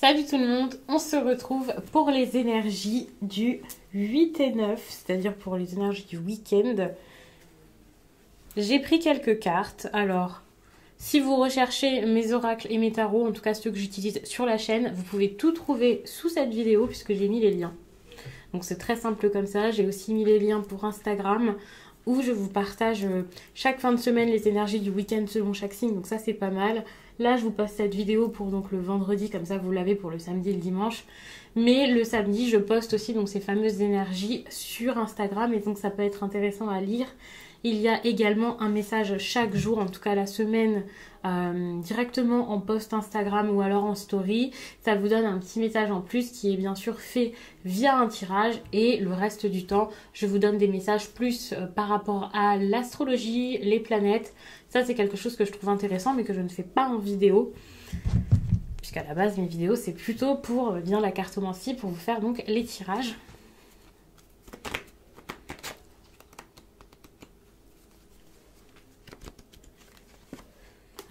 Salut tout le monde, on se retrouve pour les énergies du 8 et 9, c'est-à-dire pour les énergies du week-end. J'ai pris quelques cartes, alors si vous recherchez mes oracles et mes tarots, en tout cas ceux que j'utilise sur la chaîne, vous pouvez tout trouver sous cette vidéo puisque j'ai mis les liens. Donc c'est très simple comme ça, j'ai aussi mis les liens pour Instagram où je vous partage chaque fin de semaine les énergies du week-end selon chaque signe, donc ça c'est pas mal. Là je vous poste cette vidéo pour donc le vendredi, comme ça vous l'avez pour le samedi et le dimanche. Mais le samedi je poste aussi donc ces fameuses énergies sur Instagram et donc ça peut être intéressant à lire. Il y a également un message chaque jour, en tout cas la semaine, directement en post Instagram ou alors en story. Ça vous donne un petit message en plus qui est bien sûr fait via un tirage et le reste du temps, je vous donne des messages plus par rapport à l'astrologie, les planètes. Ça, c'est quelque chose que je trouve intéressant mais que je ne fais pas en vidéo. Puisqu'à la base, mes vidéos, c'est plutôt pour bien la cartomancie, pour vous faire donc les tirages.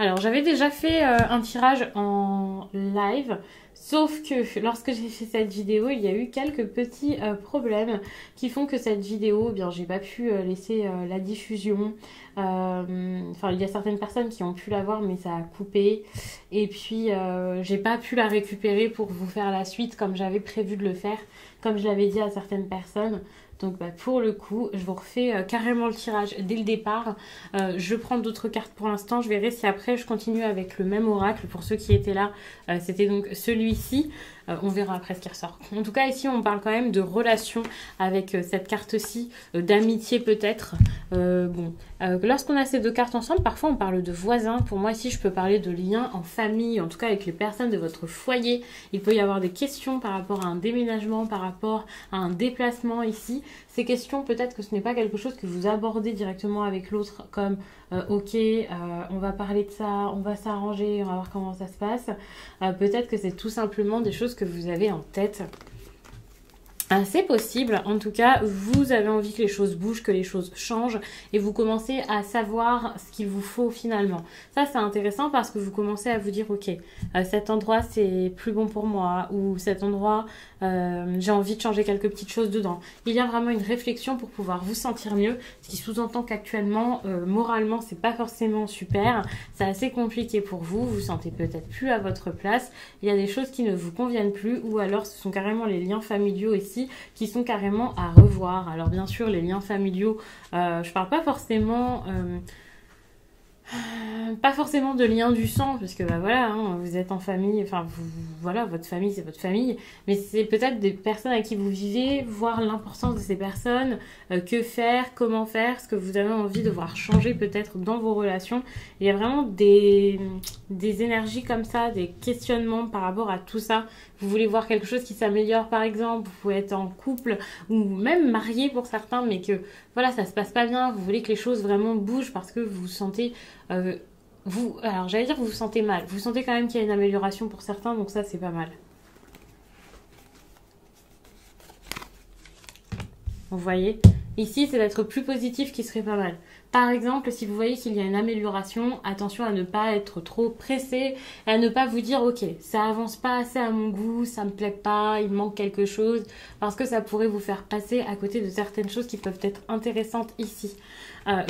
Alors, j'avais déjà fait un tirage en live, sauf que lorsque j'ai fait cette vidéo, il y a eu quelques petits problèmes qui font que cette vidéo, eh bien, j'ai pas pu laisser la diffusion. Enfin, il y a certaines personnes qui ont pu la voir, mais ça a coupé. Et puis, j'ai pas pu la récupérer pour vous faire la suite comme j'avais prévu de le faire, comme je l'avais dit à certaines personnes. Donc pour le coup, je vous refais carrément le tirage dès le départ. Je prends d'autres cartes pour l'instant. Je verrai si après je continue avec le même oracle. Pour ceux qui étaient là, c'était donc celui-ci. On verra après ce qui ressort. En tout cas, ici, on parle quand même de relation avec cette carte-ci, d'amitié peut-être. Lorsqu'on a ces deux cartes ensemble, parfois on parle de voisins. Pour moi, ici, je peux parler de liens en famille, en tout cas avec les personnes de votre foyer. Il peut y avoir des questions par rapport à un déménagement, par rapport à un déplacement ici. Ces questions, peut-être que ce n'est pas quelque chose que vous abordez directement avec l'autre comme ok, on va parler de ça, on va s'arranger, on va voir comment ça se passe. Peut-être que c'est tout simplement des choses que vous avez en tête. C'est possible, en tout cas, vous avez envie que les choses bougent, que les choses changent et vous commencez à savoir ce qu'il vous faut finalement. Ça, c'est intéressant parce que vous commencez à vous dire, ok, cet endroit, c'est plus bon pour moi ou cet endroit, j'ai envie de changer quelques petites choses dedans. Il y a vraiment une réflexion pour pouvoir vous sentir mieux, ce qui sous-entend qu'actuellement, moralement, c'est pas forcément super. C'est assez compliqué pour vous, vous vous sentez peut-être plus à votre place. Il y a des choses qui ne vous conviennent plus ou alors ce sont carrément les liens familiaux ici qui sont carrément à revoir. Alors bien sûr, les liens familiaux, je parle pas forcément de liens du sang, parce que bah voilà, hein, vous êtes en famille, enfin voilà, votre famille c'est votre famille, mais c'est peut-être des personnes avec qui vous vivez, voir l'importance de ces personnes, que faire, comment faire, ce que vous avez envie de voir changer peut-être dans vos relations. Il y a vraiment des énergies comme ça, des questionnements par rapport à tout ça. Vous voulez voir quelque chose qui s'améliore par exemple, vous pouvez être en couple ou même marié pour certains, mais que voilà, ça se passe pas bien, vous voulez que les choses vraiment bougent parce que vous vous sentez alors j'allais dire que vous vous sentez mal. Vous sentez quand même qu'il y a une amélioration pour certains, donc ça c'est pas mal. Vous voyez ? Ici, c'est d'être plus positif qui serait pas mal. Par exemple, si vous voyez qu'il y a une amélioration, attention à ne pas être trop pressé, à ne pas vous dire ok, ça avance pas assez à mon goût, ça me plaît pas, il manque quelque chose, parce que ça pourrait vous faire passer à côté de certaines choses qui peuvent être intéressantes ici.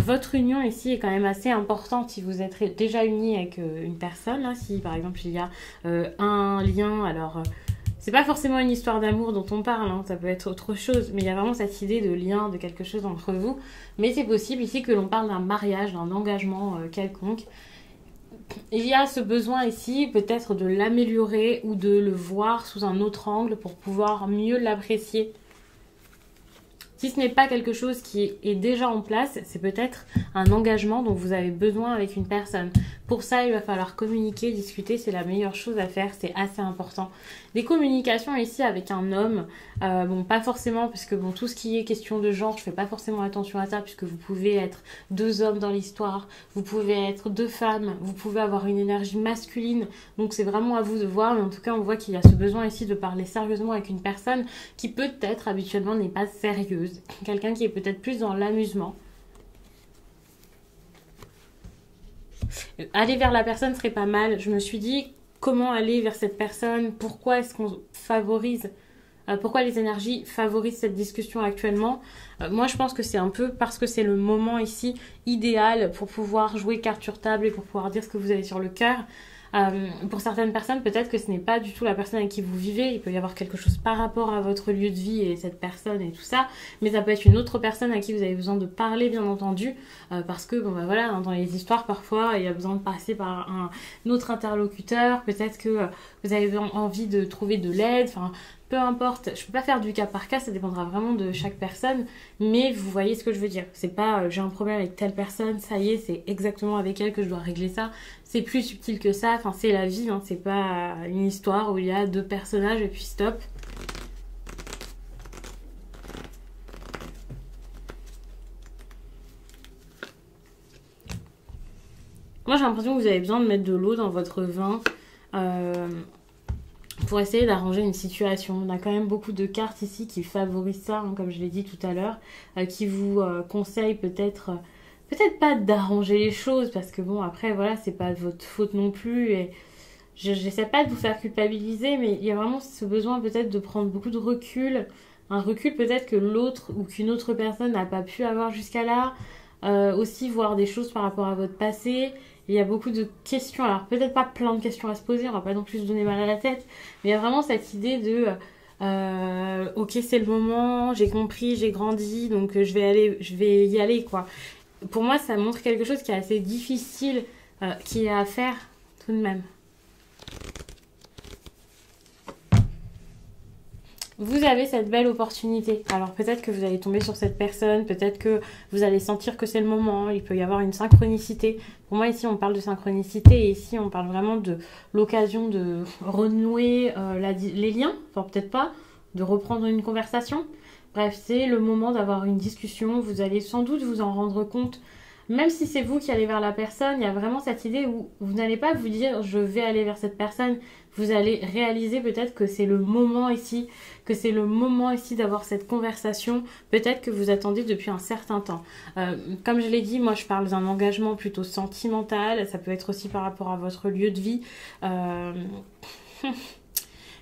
Votre union ici est quand même assez importante si vous êtes déjà uni avec une personne. Hein, si par exemple il y a un lien, alors c'est pas forcément une histoire d'amour dont on parle, hein, ça peut être autre chose, mais il y a vraiment cette idée de lien, de quelque chose entre vous. Mais c'est possible ici que l'on parle d'un mariage, d'un engagement quelconque. Il y a ce besoin ici peut-être de l'améliorer ou de le voir sous un autre angle pour pouvoir mieux l'apprécier. Si ce n'est pas quelque chose qui est déjà en place, c'est peut-être un engagement dont vous avez besoin avec une personne. Pour ça, il va falloir communiquer, discuter, c'est la meilleure chose à faire, c'est assez important. Des communications ici avec un homme, bon pas forcément, puisque bon tout ce qui est question de genre, je fais pas forcément attention à ça, puisque vous pouvez être deux hommes dans l'histoire, vous pouvez être deux femmes, vous pouvez avoir une énergie masculine, donc c'est vraiment à vous de voir, mais en tout cas on voit qu'il y a ce besoin ici de parler sérieusement avec une personne qui peut-être habituellement n'est pas sérieuse, quelqu'un qui est peut-être plus dans l'amusement. Aller vers la personne serait pas mal. Je me suis dit comment aller vers cette personne, pourquoi est-ce qu'on favorise, pourquoi les énergies favorisent cette discussion actuellement. Moi, je pense que c'est un peu parce que c'est le moment ici idéal pour pouvoir jouer carte sur table et pour pouvoir dire ce que vous avez sur le cœur. Pour certaines personnes, peut-être que ce n'est pas du tout la personne avec qui vous vivez. Il peut y avoir quelque chose par rapport à votre lieu de vie et cette personne et tout ça. Mais ça peut être une autre personne à qui vous avez besoin de parler, bien entendu. Parce que, bon, bah voilà, hein, dans les histoires, parfois, il y a besoin de passer par un autre interlocuteur. Peut-être que vous avez envie de trouver de l'aide. Enfin, peu importe. Je peux pas faire du cas par cas. Ça dépendra vraiment de chaque personne. Mais vous voyez ce que je veux dire. C'est pas j'ai un problème avec telle personne. Ça y est, c'est exactement avec elle que je dois régler ça. C'est plus subtil que ça, enfin c'est la vie, hein. C'est pas une histoire où il y a 2 personnages et puis stop. Moi j'ai l'impression que vous avez besoin de mettre de l'eau dans votre vin pour essayer d'arranger une situation. On a quand même beaucoup de cartes ici qui favorisent ça, hein, comme je l'ai dit tout à l'heure, qui vous conseillent peut-être pas d'arranger les choses, parce que bon, après, voilà, c'est pas de votre faute non plus, et j'essaie pas de vous faire culpabiliser, mais il y a vraiment ce besoin peut-être de prendre beaucoup de recul, un recul peut-être que l'autre ou qu'une autre personne n'a pas pu avoir jusqu'à là, aussi voir des choses par rapport à votre passé. Il y a beaucoup de questions, alors peut-être pas plein de questions à se poser, on va pas non plus se donner mal à la tête, mais il y a vraiment cette idée de... ok, c'est le moment, j'ai compris, j'ai grandi, donc je vais y aller, quoi. Pour moi, ça montre quelque chose qui est assez difficile, qui est à faire tout de même. Vous avez cette belle opportunité. Alors peut-être que vous allez tomber sur cette personne, peut-être que vous allez sentir que c'est le moment, il peut y avoir une synchronicité. Pour moi ici on parle de synchronicité et ici on parle vraiment de l'occasion de renouer les liens, enfin peut-être pas, de reprendre une conversation. Bref, c'est le moment d'avoir une discussion, vous allez sans doute vous en rendre compte. Même si c'est vous qui allez vers la personne, il y a vraiment cette idée où vous n'allez pas vous dire je vais aller vers cette personne. Vous allez réaliser peut-être que c'est le moment ici, d'avoir cette conversation, peut-être que vous attendez depuis un certain temps. Comme je l'ai dit, moi je parle d'un engagement plutôt sentimental, ça peut être aussi par rapport à votre lieu de vie.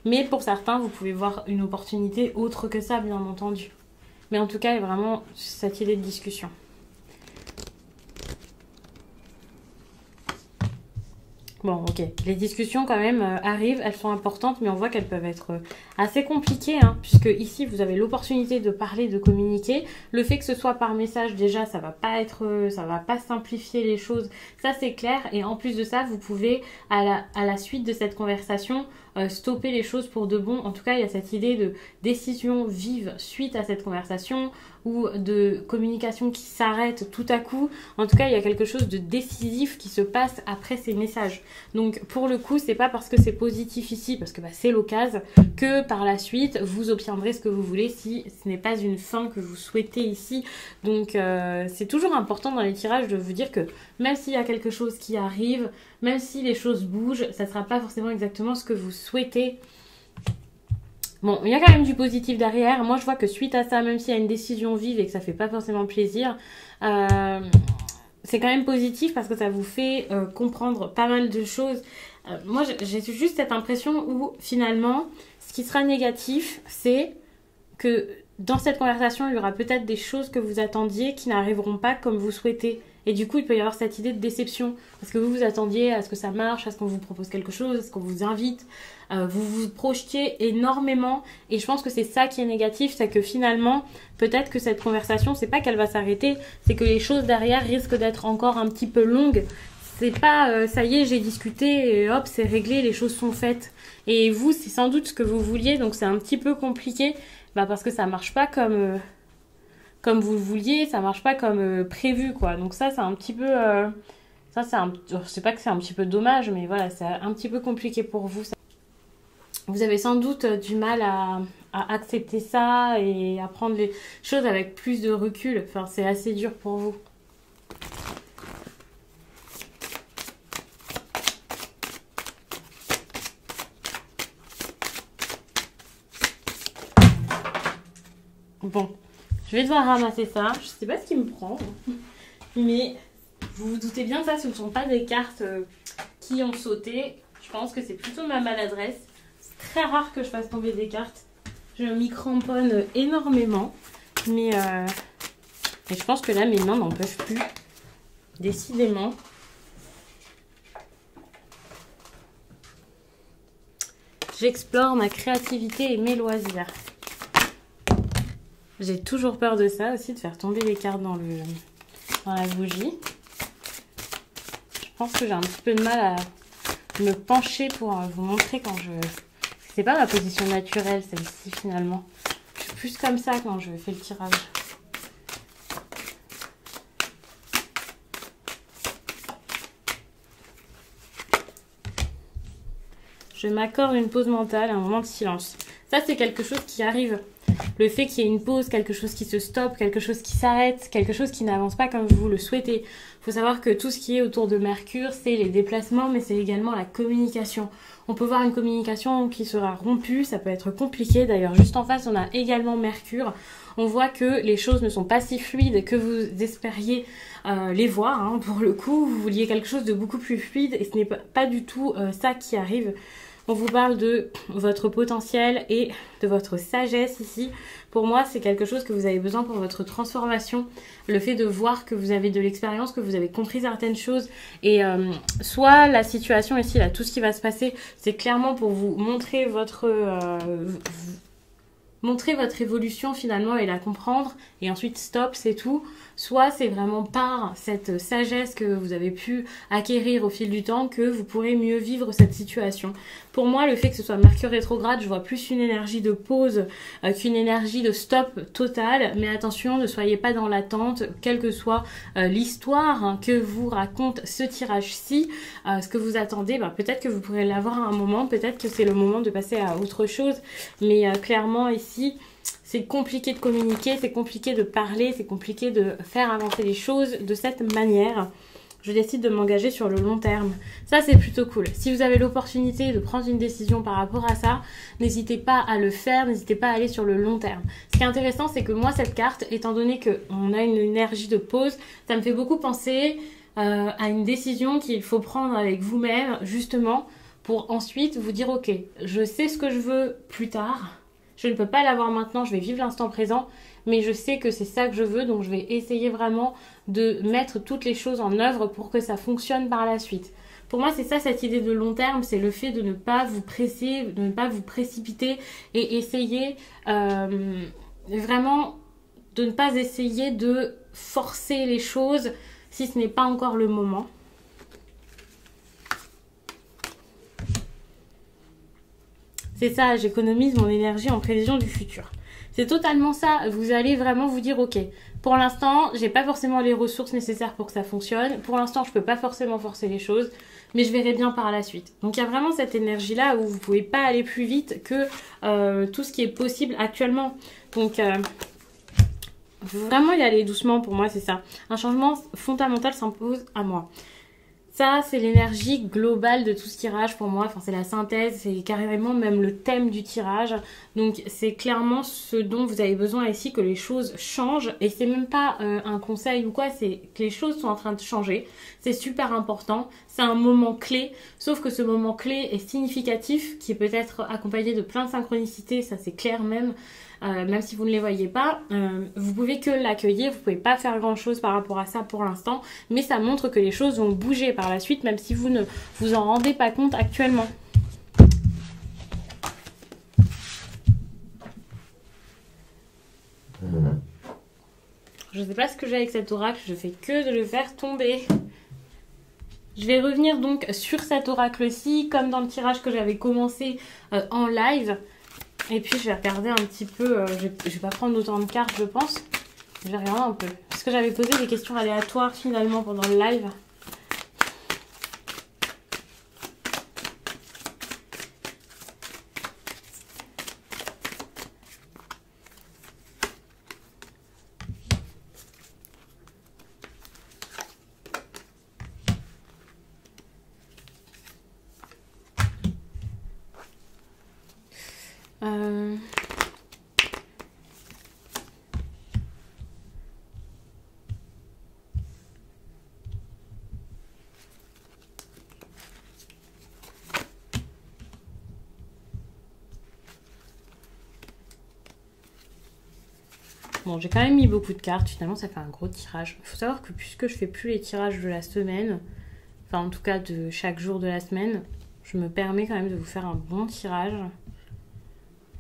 Mais pour certains, vous pouvez voir une opportunité autre que ça, bien entendu. Mais en tout cas, il y a vraiment cette idée de discussion. Bon, ok. Les discussions, quand même, arrivent. Elles sont importantes, mais on voit qu'elles peuvent être assez compliquées, hein, puisque ici, vous avez l'opportunité de parler, de communiquer. Le fait que ce soit par message, déjà, ça va pas simplifier les choses. Ça, c'est clair. Et en plus de ça, vous pouvez, à la suite de cette conversation, stopper les choses pour de bon. En tout cas, il y a cette idée de décision vive suite à cette conversation ou de communication qui s'arrête tout à coup. En tout cas, il y a quelque chose de décisif qui se passe après ces messages. Donc, pour le coup, c'est pas parce que c'est positif ici, parce que c'est l'occasion, que par la suite, vous obtiendrez ce que vous voulez si ce n'est pas une fin que vous souhaitez ici. Donc, c'est toujours important dans les tirages de vous dire que même s'il y a quelque chose qui arrive, même si les choses bougent, ça ne sera pas forcément exactement ce que vous souhaitez. Bon, il y a quand même du positif derrière. Moi, je vois que suite à ça, même s'il y a une décision vive et que ça fait pas forcément plaisir, c'est quand même positif parce que ça vous fait comprendre pas mal de choses. Moi, j'ai juste cette impression où, finalement, ce qui sera négatif, c'est que dans cette conversation, il y aura peut-être des choses que vous attendiez qui n'arriveront pas comme vous souhaitez. Et du coup, il peut y avoir cette idée de déception. Parce que vous vous attendiez à ce que ça marche, à ce qu'on vous propose quelque chose, à ce qu'on vous invite. Vous vous projetiez énormément. Et je pense que c'est ça qui est négatif. C'est que finalement, peut-être que cette conversation, c'est pas qu'elle va s'arrêter. C'est que les choses derrière risquent d'être encore un petit peu longues. C'est pas ça y est, j'ai discuté et hop, c'est réglé, les choses sont faites. Et vous, c'est sans doute ce que vous vouliez. Donc c'est un petit peu compliqué. Parce que ça marche pas comme vous le vouliez, ça marche pas comme prévu, quoi. Donc ça, c'est un petit peu... je sais pas que c'est un petit peu dommage, mais voilà, c'est un petit peu compliqué pour vous. Vous avez sans doute du mal à accepter ça et à prendre les choses avec plus de recul. Enfin, c'est assez dur pour vous. Bon, je vais devoir ramasser ça. Je sais pas ce qui me prend, mais vous vous doutez bien que ça, ce ne sont pas des cartes qui ont sauté. Je pense que c'est plutôt ma maladresse. C'est très rare que je fasse tomber des cartes. Je m'y cramponne énormément. Mais je pense que là, mes mains n'en peuvent plus. Décidément. J'explore ma créativité et mes loisirs. J'ai toujours peur de ça aussi, de faire tomber les cartes dans la bougie. Je pense que j'ai un petit peu de mal à me pencher pour vous montrer quand je... C'est pas ma position naturelle, celle-ci, finalement. Je suis plus comme ça quand je fais le tirage. Je m'accorde une pause mentale, un moment de silence. Ça, c'est quelque chose qui arrive. Le fait qu'il y ait une pause, quelque chose qui se stoppe, quelque chose qui s'arrête, quelque chose qui n'avance pas comme vous le souhaitez. Il faut savoir que tout ce qui est autour de Mercure, c'est les déplacements, mais c'est également la communication. On peut voir une communication qui sera rompue, ça peut être compliqué. D'ailleurs, juste en face, on a également Mercure. On voit que les choses ne sont pas si fluides que vous espériez les voir. Hein. Pour le coup, vous vouliez quelque chose de beaucoup plus fluide et ce n'est pas du tout ça qui arrive. On vous parle de votre potentiel et de votre sagesse ici. Pour moi, c'est quelque chose que vous avez besoin pour votre transformation. Le fait de voir que vous avez de l'expérience, que vous avez compris certaines choses. Et soit la situation ici, là, tout ce qui va se passer, c'est clairement pour vous montrer votre évolution finalement et la comprendre. Et ensuite, stop, c'est tout. Soit c'est vraiment par cette sagesse que vous avez pu acquérir au fil du temps que vous pourrez mieux vivre cette situation. Pour moi, le fait que ce soit Mercure rétrograde, je vois plus une énergie de pause qu'une énergie de stop total. Mais attention, ne soyez pas dans l'attente, quelle que soit l'histoire que vous raconte ce tirage-ci. Ce que vous attendez, peut-être que vous pourrez l'avoir à un moment, peut-être que c'est le moment de passer à autre chose. Mais clairement ici... c'est compliqué de communiquer, c'est compliqué de parler, c'est compliqué de faire avancer les choses de cette manière. Je décide de m'engager sur le long terme. Ça, c'est plutôt cool. Si vous avez l'opportunité de prendre une décision par rapport à ça, n'hésitez pas à le faire, n'hésitez pas à aller sur le long terme. Ce qui est intéressant, c'est que moi, cette carte, étant donné qu'on a une énergie de pause, ça me fait beaucoup penser à une décision qu'il faut prendre avec vous-même, justement, pour ensuite vous dire, ok, je sais ce que je veux plus tard. Je ne peux pas l'avoir maintenant, je vais vivre l'instant présent, mais je sais que c'est ça que je veux, donc je vais essayer vraiment de mettre toutes les choses en œuvre pour que ça fonctionne par la suite. Pour moi, c'est ça cette idée de long terme, c'est le fait de ne pas vous presser, de ne pas vous précipiter et essayer vraiment de ne pas essayer de forcer les choses si ce n'est pas encore le moment. C'est ça, j'économise mon énergie en prévision du futur. C'est totalement ça. Vous allez vraiment vous dire, ok, pour l'instant, j'ai pas forcément les ressources nécessaires pour que ça fonctionne. Pour l'instant, je peux pas forcément forcer les choses, mais je verrai bien par la suite. Donc il y a vraiment cette énergie-là où vous pouvez pas aller plus vite que tout ce qui est possible actuellement. Donc vraiment y aller doucement pour moi, c'est ça. Un changement fondamental s'impose à moi. Ça, c'est l'énergie globale de tout ce tirage pour moi. Enfin, c'est la synthèse, c'est carrément même le thème du tirage. Donc, c'est clairement ce dont vous avez besoin ici, que les choses changent. Et c'est même pas un conseil ou quoi, c'est que les choses sont en train de changer. C'est super important. C'est un moment clé. Sauf que ce moment clé est significatif, qui est peut-être accompagné de plein de synchronicités. Ça, c'est clair même. Même si vous ne les voyez pas, vous pouvez que l'accueillir, vous pouvez pas faire grand chose par rapport à ça pour l'instant, mais ça montre que les choses vont bouger par la suite, même si vous ne vous en rendez pas compte actuellement. Je ne sais pas ce que j'ai avec cet oracle, je fais que de le faire tomber. Je vais revenir donc sur cet oracle-ci, comme dans le tirage que j'avais commencé en live. Et puis je vais regarder un petit peu, je vais pas prendre autant de cartes je pense, je vais regarder un peu. Parce que j'avais posé des questions aléatoires finalement pendant le live. Bon, j'ai quand même mis beaucoup de cartes. Finalement, ça fait un gros tirage. Il faut savoir que puisque je fais plus les tirages de la semaine, enfin en tout cas de chaque jour de la semaine, je me permets quand même de vous faire un bon tirage.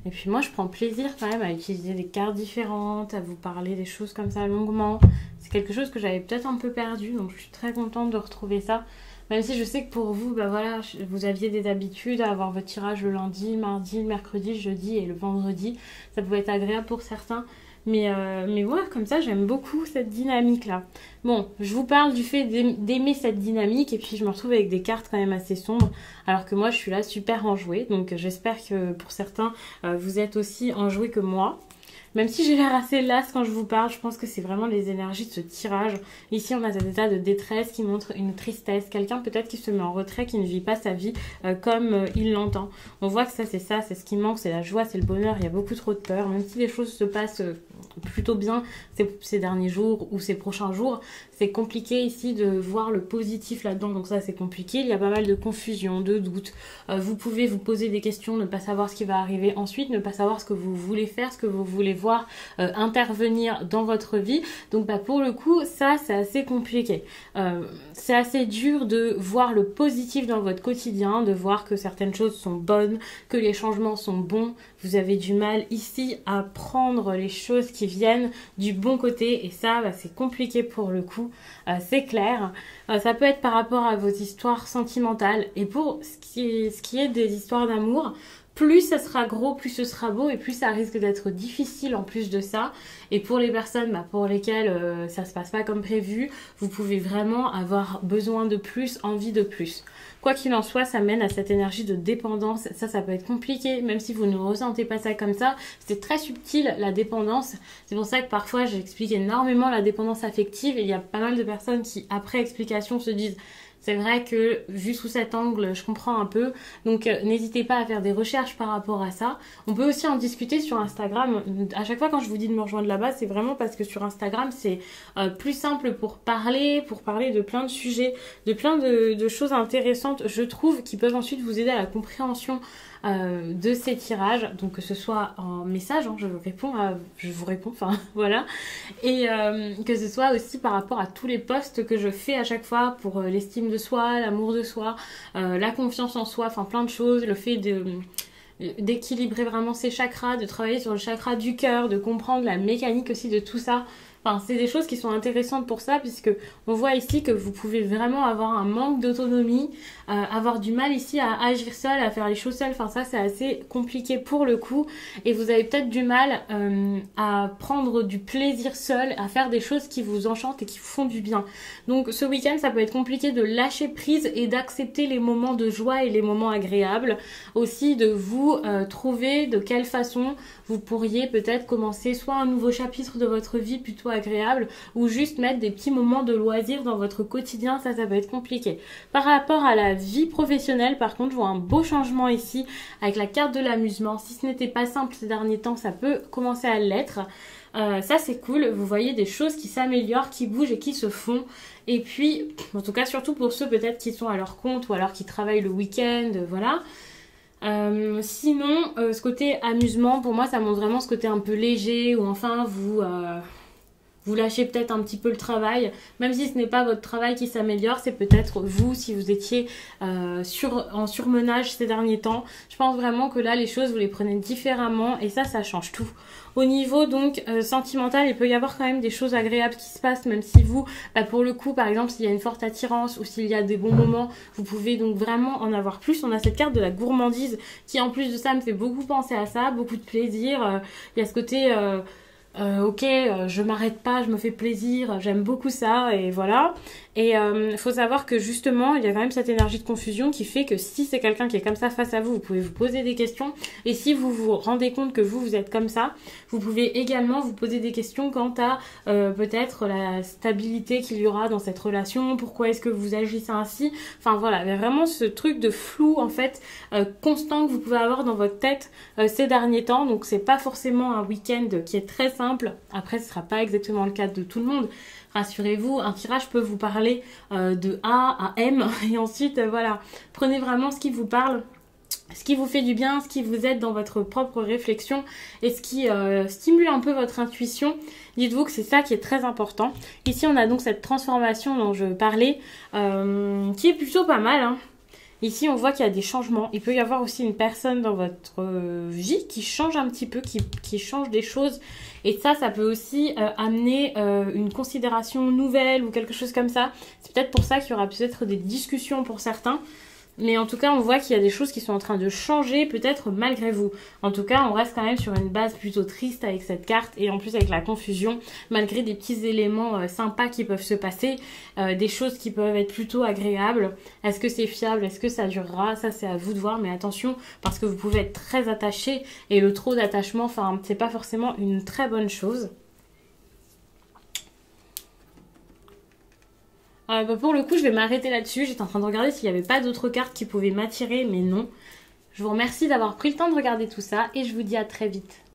Et puis moi, je prends plaisir quand même à utiliser des cartes différentes, à vous parler des choses comme ça longuement. C'est quelque chose que j'avais peut-être un peu perdu, donc je suis très contente de retrouver ça. Même si je sais que pour vous, bah voilà, vous aviez des habitudes à avoir votre tirage le lundi, le mardi, le mercredi, le jeudi et le vendredi. Ça pouvait être agréable pour certains. Mais voilà, comme ça, j'aime beaucoup cette dynamique-là. Bon, je vous parle du fait d'aimer cette dynamique et puis je me retrouve avec des cartes quand même assez sombres, alors que moi, je suis là super enjouée. Donc, j'espère que pour certains, vous êtes aussi enjoués que moi. Même si j'ai l'air assez lasse quand je vous parle, je pense que c'est vraiment les énergies de ce tirage. Ici, on a cet état de détresse qui montre une tristesse. Quelqu'un peut-être qui se met en retrait, qui ne vit pas sa vie comme il l'entend. On voit que ça, c'est ce qui manque, c'est la joie, c'est le bonheur. Il y a beaucoup trop de peur. Même si les choses se passent plutôt bien ces derniers jours ou ces prochains jours, c'est compliqué ici de voir le positif là-dedans. Donc ça, c'est compliqué. Il y a pas mal de confusion, de doutes. Vous pouvez vous poser des questions, ne pas savoir ce qui va arriver ensuite, ne pas savoir ce que vous voulez faire, ce que vous voulez voir intervenir dans votre vie. Donc bah, pour le coup, ça, c'est assez compliqué. C'est assez dur de voir le positif dans votre quotidien, de voir que certaines choses sont bonnes, que les changements sont bons. Vous avez du mal ici à prendre les choses qui viennent du bon côté et ça, bah, c'est compliqué pour le coup. C'est clair. Ça peut être par rapport à vos histoires sentimentales et pour ce qui est des histoires d'amour, plus ça sera gros, plus ce sera beau et plus ça risque d'être difficile en plus de ça. Et pour les personnes pour lesquelles ça se passe pas comme prévu, vous pouvez vraiment avoir besoin de plus, envie de plus. Quoi qu'il en soit, ça mène à cette énergie de dépendance. Ça peut être compliqué, même si vous ne ressentez pas ça comme ça. C'est très subtil, la dépendance. C'est pour ça que parfois, j'explique énormément la dépendance affective. Et il y a pas mal de personnes qui, après explication, se disent... C'est vrai que vu sous cet angle, je comprends un peu. Donc n'hésitez pas à faire des recherches par rapport à ça. On peut aussi en discuter sur Instagram. À chaque fois quand je vous dis de me rejoindre là-bas, c'est vraiment parce que sur Instagram, c'est plus simple pour parler de plein de sujets, de plein de choses intéressantes, je trouve, qui peuvent ensuite vous aider à la compréhension de ces tirages, donc que ce soit en message, hein, je vous réponds, enfin voilà, et que ce soit aussi par rapport à tous les posts que je fais à chaque fois pour l'estime de soi, l'amour de soi, la confiance en soi, enfin plein de choses, le fait d'équilibrer vraiment ses chakras, de travailler sur le chakra du cœur, de comprendre la mécanique aussi de tout ça. Enfin, c'est des choses qui sont intéressantes pour ça puisque on voit ici que vous pouvez vraiment avoir un manque d'autonomie, avoir du mal ici à agir seul, à faire les choses seul. Enfin ça c'est assez compliqué pour le coup et vous avez peut-être du mal à prendre du plaisir seul, à faire des choses qui vous enchantent et qui vous font du bien. Donc ce week-end ça peut être compliqué de lâcher prise et d'accepter les moments de joie et les moments agréables. Aussi de vous trouver de quelle façon vous pourriez peut-être commencer soit un nouveau chapitre de votre vie plutôt agréable ou juste mettre des petits moments de loisirs dans votre quotidien, ça peut être compliqué. Par rapport à la vie professionnelle, par contre, je vois un beau changement ici avec la carte de l'amusement. Si ce n'était pas simple ces derniers temps, ça peut commencer à l'être. Ça c'est cool, vous voyez des choses qui s'améliorent, qui bougent et qui se font. Et puis, en tout cas surtout pour ceux peut-être qui sont à leur compte ou alors qui travaillent le week-end, voilà. Sinon, ce côté amusement, pour moi ça montre vraiment ce côté un peu léger où enfin vous lâchez peut-être un petit peu le travail, même si ce n'est pas votre travail qui s'améliore, c'est peut-être vous si vous étiez en surmenage ces derniers temps. Je pense vraiment que là les choses vous les prenez différemment et ça change tout. Au niveau donc sentimental, il peut y avoir quand même des choses agréables qui se passent, même si vous, pour le coup, par exemple, s'il y a une forte attirance ou s'il y a des bons moments, vous pouvez donc vraiment en avoir plus. On a cette carte de la gourmandise qui, en plus de ça, me fait beaucoup penser à ça, beaucoup de plaisir. Il y a ce côté... je m'arrête pas, je me fais plaisir, j'aime beaucoup ça et voilà. Et faut savoir que justement il y a quand même cette énergie de confusion qui fait que si c'est quelqu'un qui est comme ça face à vous, vous pouvez vous poser des questions et si vous vous rendez compte que vous êtes comme ça, vous pouvez également vous poser des questions quant à peut-être la stabilité qu'il y aura dans cette relation, pourquoi est-ce que vous agissez ainsi, enfin voilà, il y a vraiment ce truc de flou en fait constant que vous pouvez avoir dans votre tête ces derniers temps, donc c'est pas forcément un week-end qui est très simple. Après ce sera pas exactement le cas de tout le monde, rassurez-vous, un tirage peut vous parler de A à M et ensuite voilà, prenez vraiment ce qui vous parle. ce qui vous fait du bien, ce qui vous aide dans votre propre réflexion et ce qui stimule un peu votre intuition. Dites-vous que c'est ça qui est très important. Ici, on a donc cette transformation dont je parlais, qui est plutôt pas mal, hein. Ici, on voit qu'il y a des changements. Il peut y avoir aussi une personne dans votre vie qui change un petit peu, qui change des choses. Et ça peut aussi amener une considération nouvelle ou quelque chose comme ça. C'est peut-être pour ça qu'il y aura peut-être des discussions pour certains. Mais en tout cas, on voit qu'il y a des choses qui sont en train de changer, peut-être malgré vous. En tout cas, on reste quand même sur une base plutôt triste avec cette carte et en plus avec la confusion, malgré des petits éléments sympas qui peuvent se passer, des choses qui peuvent être plutôt agréables. Est-ce que c'est fiable? Est-ce que ça durera? Ça, c'est à vous de voir, mais attention, parce que vous pouvez être très attaché et le trop d'attachement, enfin, c'est pas forcément une très bonne chose. Pour le coup, je vais m'arrêter là-dessus. J'étais en train de regarder s'il n'y avait pas d'autres cartes qui pouvaient m'attirer, mais non. Je vous remercie d'avoir pris le temps de regarder tout ça et je vous dis à très vite.